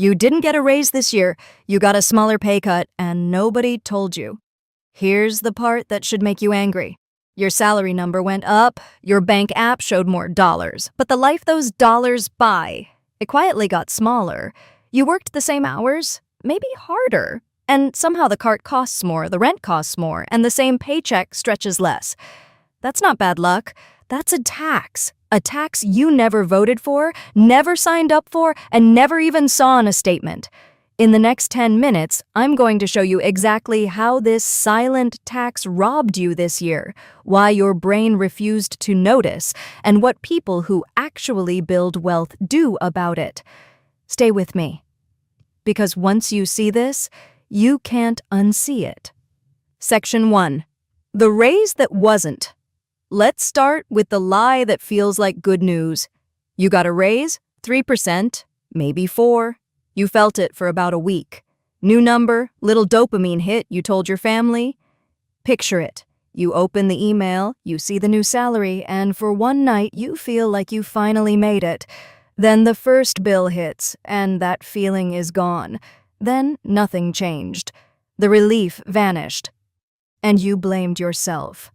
You didn't get a raise this year, you got a smaller pay cut, and nobody told you. Here's the part that should make you angry. Your salary number went up, your bank app showed more dollars, but the life those dollars buy, it quietly got smaller. You worked the same hours, maybe harder, and somehow the cart costs more, the rent costs more, and the same paycheck stretches less. That's not bad luck. That's a tax you never voted for, never signed up for, and never even saw in a statement. In the next 10 minutes, I'm going to show you exactly how this silent tax robbed you this year, why your brain refused to notice, and what people who actually build wealth do about it. Stay with me. Because once you see this, you can't unsee it. Section 1. The raise that wasn't. Let's start with the lie that feels like good news. You got a raise, 3%, maybe 4%. You felt it for about a week. New number, little dopamine hit, you told your family. Picture it. You open the email, you see the new salary, and for one night you feel like you finally made it. Then the first bill hits, and that feeling is gone. Then nothing changed. The relief vanished. And you blamed yourself.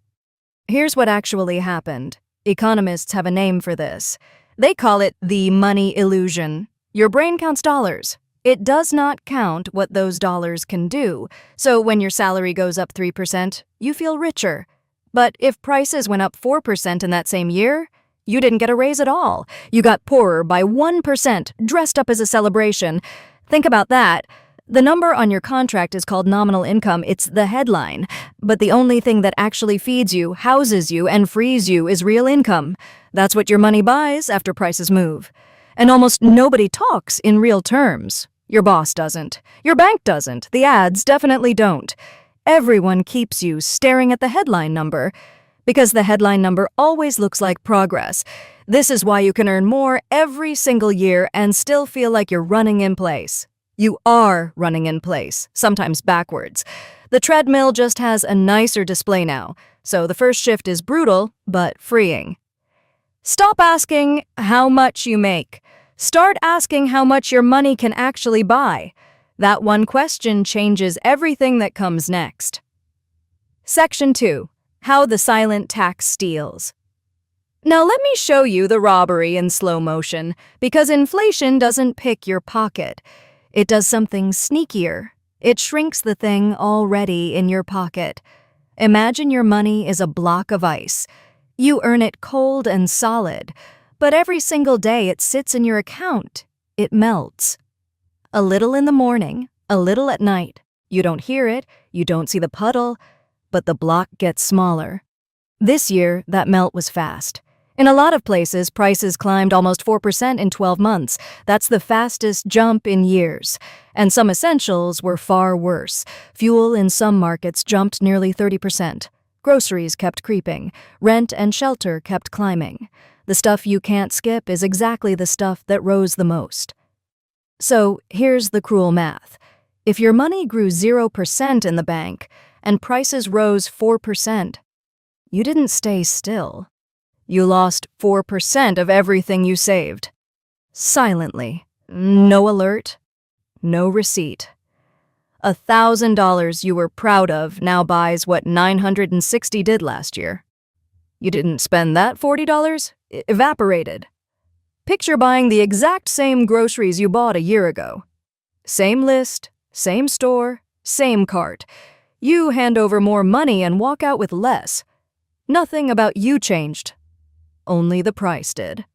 Here's what actually happened. Economists have a name for this. They call it the money illusion. Your brain counts dollars. It does not count what those dollars can do. So when your salary goes up 3%, you feel richer. But if prices went up 4% in that same year, you didn't get a raise at all. You got poorer by 1%, dressed up as a celebration. Think about that. The number on your contract is called nominal income. It's the headline. But the only thing that actually feeds you, houses you, and frees you is real income. That's what your money buys after prices move. And almost nobody talks in real terms. Your boss doesn't. Your bank doesn't. The ads definitely don't. Everyone keeps you staring at the headline number because the headline number always looks like progress. This is why you can earn more every single year and still feel like you're running in place. You are running in place, sometimes backwards. The treadmill just has a nicer display now, so the first shift is brutal but freeing. Stop asking how much you make. Start asking how much your money can actually buy. That one question changes everything that comes next. Section 2. How the silent tax steals. Now let me show you the robbery in slow motion, because inflation doesn't pick your pocket. It does something sneakier. It shrinks the thing already in your pocket. Imagine your money is a block of ice. You earn it cold and solid, but every single day it sits in your account. It melts. A little in the morning, a little at night. You don't hear it, you don't see the puddle, but the block gets smaller. This year, that melt was fast. In a lot of places, prices climbed almost 4% in 12 months. That's the fastest jump in years. And some essentials were far worse. Fuel in some markets jumped nearly 30%. Groceries kept creeping. Rent and shelter kept climbing. The stuff you can't skip is exactly the stuff that rose the most. So here's the cruel math. If your money grew 0% in the bank and prices rose 4%, you didn't stay still. You lost 4% of everything you saved. Silently. No alert. No receipt. $1,000 you were proud of now buys what $960 did last year. You didn't spend that $40? It evaporated. Picture buying the exact same groceries you bought a year ago. Same list, same store, same cart. You hand over more money and walk out with less. Nothing about you changed. Only the price did.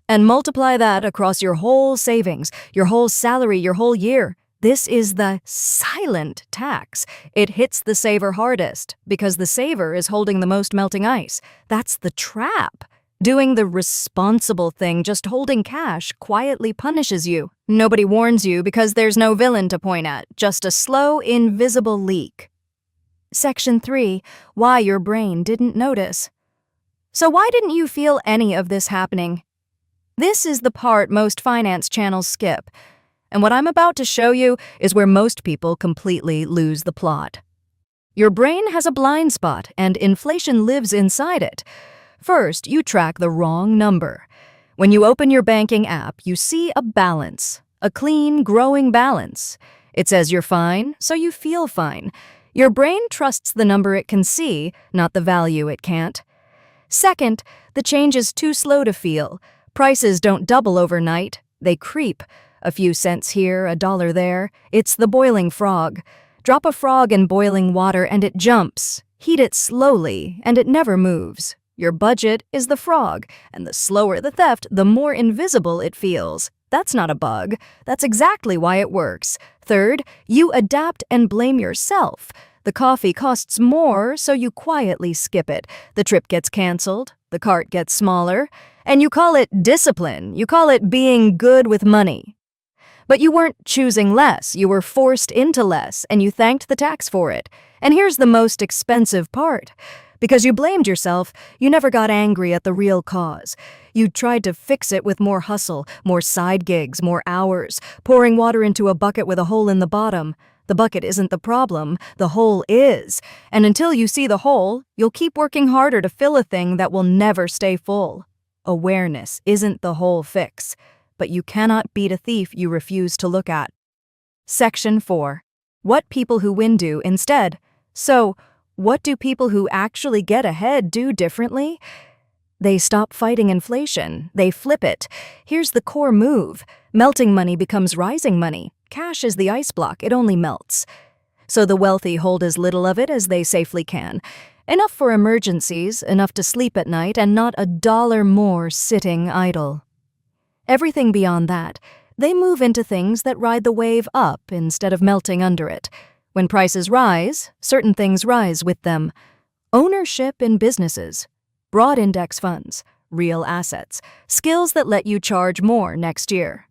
And multiply that across your whole savings, your whole salary, your whole year. This is the silent tax. It hits the saver hardest because the saver is holding the most melting ice. That's the trap. Doing the responsible thing, just holding cash, quietly punishes you. Nobody warns you because there's no villain to point at, just a slow, invisible leak. Section 3. Why your brain didn't notice. So why didn't you feel any of this happening? This is the part most finance channels skip. And what I'm about to show you is where most people completely lose the plot. Your brain has a blind spot, and inflation lives inside it. First, you track the wrong number. When you open your banking app, you see a balance. A clean, growing balance. It says you're fine, so you feel fine. Your brain trusts the number it can see, not the value it can't. Second, the change is too slow to feel. Prices don't double overnight, they creep. A few cents here, a dollar there. It's the boiling frog. Drop a frog in boiling water and it jumps. Heat it slowly, and it never moves. Your budget is the frog, and the slower the theft, the more invisible it feels. That's not a bug. That's exactly why it works. Third, you adapt and blame yourself. The coffee costs more, so you quietly skip it. The trip gets canceled, the cart gets smaller, and you call it discipline. You call it being good with money. But you weren't choosing less, you were forced into less, and you thanked the tax for it. And here's the most expensive part. Because you blamed yourself, you never got angry at the real cause. You tried to fix it with more hustle, more side gigs, more hours, pouring water into a bucket with a hole in the bottom. The bucket isn't the problem, the hole is. And until you see the hole, you'll keep working harder to fill a thing that will never stay full. Awareness isn't the whole fix, but you cannot beat a thief you refuse to look at. Section 4. What people who win do instead. So, what do people who actually get ahead do differently? They stop fighting inflation. They flip it. Here's the core move. Melting money becomes rising money. Cash is the ice block. It only melts. So the wealthy hold as little of it as they safely can. Enough for emergencies, enough to sleep at night, and not a dollar more sitting idle. Everything beyond that, they move into things that ride the wave up instead of melting under it. When prices rise, certain things rise with them. Ownership in businesses, broad index funds, real assets, skills that let you charge more next year.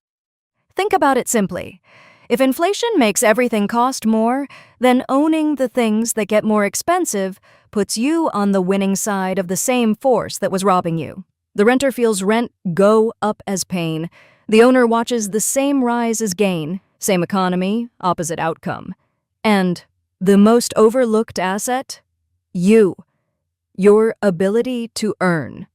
Think about it simply. If inflation makes everything cost more, then owning the things that get more expensive puts you on the winning side of the same force that was robbing you. The renter feels rent go up as pain. The owner watches the same rise as gain, same economy, opposite outcome. And the most overlooked asset? You. Your ability to earn.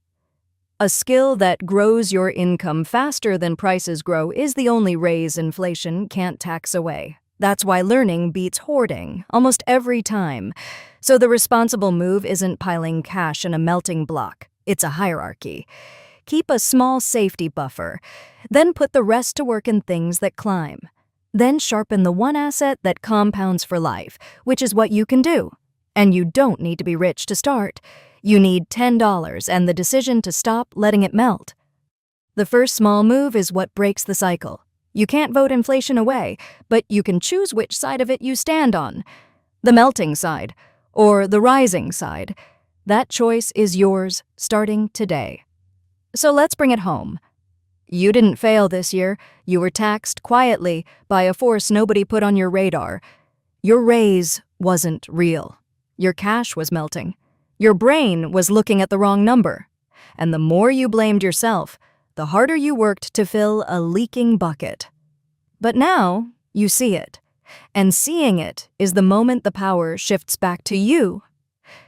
A skill that grows your income faster than prices grow is the only raise inflation can't tax away. That's why learning beats hoarding almost every time. So the responsible move isn't piling cash in a melting block. It's a hierarchy. Keep a small safety buffer. Then put the rest to work in things that climb. Then sharpen the one asset that compounds for life, which is what you can do. And you don't need to be rich to start. You need $10 and the decision to stop letting it melt. The first small move is what breaks the cycle. You can't vote inflation away, but you can choose which side of it you stand on. The melting side, or the rising side. That choice is yours starting today. So let's bring it home. You didn't fail this year. You were taxed quietly by a force nobody put on your radar. Your raise wasn't real. Your cash was melting. Your brain was looking at the wrong number. And the more you blamed yourself, the harder you worked to fill a leaking bucket. But now, you see it. And seeing it is the moment the power shifts back to you.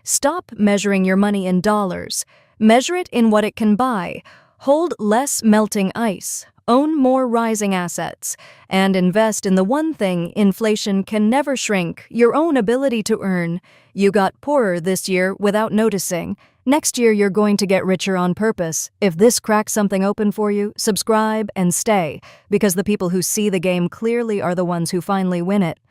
Stop measuring your money in dollars. Measure it in what it can buy. Hold less melting ice. Own more rising assets. And invest in the one thing inflation can never shrink, your own ability to earn. You got poorer this year without noticing. Next year you're going to get richer on purpose. If this cracks something open for you, subscribe and stay, because the people who see the game clearly are the ones who finally win it.